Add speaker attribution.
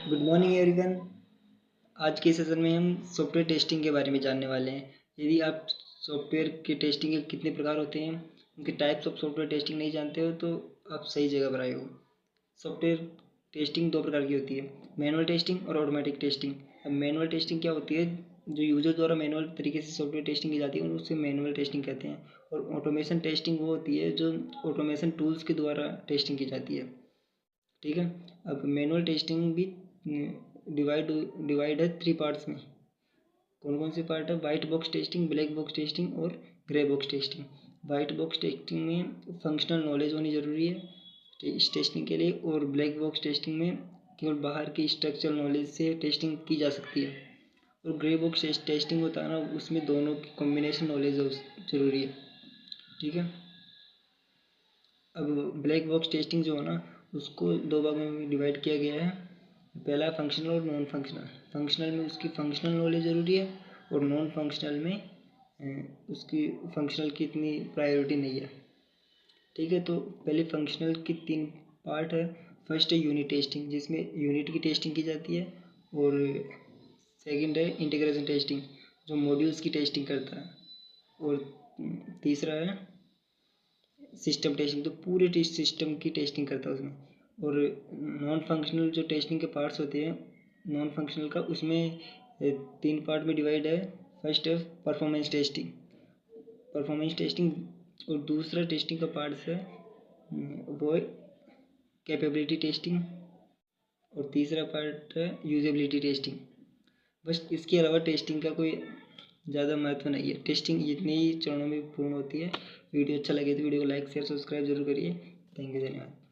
Speaker 1: Good morning everyone. आज के session में हम सॉफ्टवेयर टेस्टिंग के बारे में जानने वाले हैं। यदि आप सॉफ्टवेयर के टेस्टिंग के कितने प्रकार होते हैं, उनके टाइप्स ऑफ सॉफ्टवेयर टेस्टिंग नहीं जानते हो तो आप सही जगह पर आए हो। सॉफ्टवेयर टेस्टिंग दो प्रकार की होती है, मैनुअल टेस्टिंग और ऑटोमेटिक टेस्टिंग। अब मैनुअल टेस्टिंग क्या होती है? जो यूजर द्वारा मैनुअल तरीके से सॉफ्टवेयर टेस्टिंग की जाती है उसे मैनुअल टेस्टिंग कहते हैं। और ऑटोमेशन टेस्टिंग वो होती है जो ऑटोमेशन टूल्स के द्वारा टेस्टिंग की जाती है। ठीक है। अब मैनुअल टेस्टिंग भी डिवाइड है 3 पार्ट्स में। कौन कौन से पार्ट है? White box testing, black box testing और grey box testing. White box testing में फंक्शनल नॉलेज होनी ज़रूरी है इस टेस्टिंग के लिए, और ब्लैक बॉक्स टेस्टिंग में केवल बाहर की स्ट्रक्चरल नॉलेज से टेस्टिंग की जा सकती है। और ग्रे बॉक्स टेस्टिंग होता है ना, उसमें दोनों की कॉम्बिनेशन नॉलेज ज़रूरी है। ठीक है। अब ब्लैक बॉक्स टेस्टिंग जो है ना, उसको दो भागों में डिवाइड किया गया है। पहला फंक्शनल और नॉन फंक्शनल। फंक्शनल में उसकी फंक्शनल नॉलेज ज़रूरी है, और नॉन फंक्शनल में उसकी फंक्शनल की इतनी प्रायोरिटी नहीं है। ठीक है। तो पहले फंक्शनल की 3 पार्ट है। फर्स्ट है यूनिट टेस्टिंग, जिसमें यूनिट की टेस्टिंग की जाती है। और सेकंड है इंटीग्रेशन टेस्टिंग, जो मॉड्यूल्स की टेस्टिंग करता है। और तीसरा है सिस्टम टेस्टिंग, तो पूरे सिस्टम की टेस्टिंग करता है उसमें। और नॉन फंक्शनल जो टेस्टिंग के पार्ट्स होते हैं नॉन फंक्शनल का, उसमें 3 पार्ट में डिवाइड है। फर्स्ट है परफॉर्मेंस टेस्टिंग। परफॉर्मेंस टेस्टिंग और दूसरा टेस्टिंग का पार्ट्स है वो है कैपेबिलिटी टेस्टिंग, और तीसरा पार्ट है यूजेबिलिटी टेस्टिंग। बस इसके अलावा टेस्टिंग का कोई ज़्यादा महत्व नहीं है। टेस्टिंग इतने ही चरणों में पूर्ण होती है। वीडियो अच्छा लगे तो वीडियो को लाइक शेयर सब्सक्राइब जरूर करिए। थैंक यू, धन्यवाद।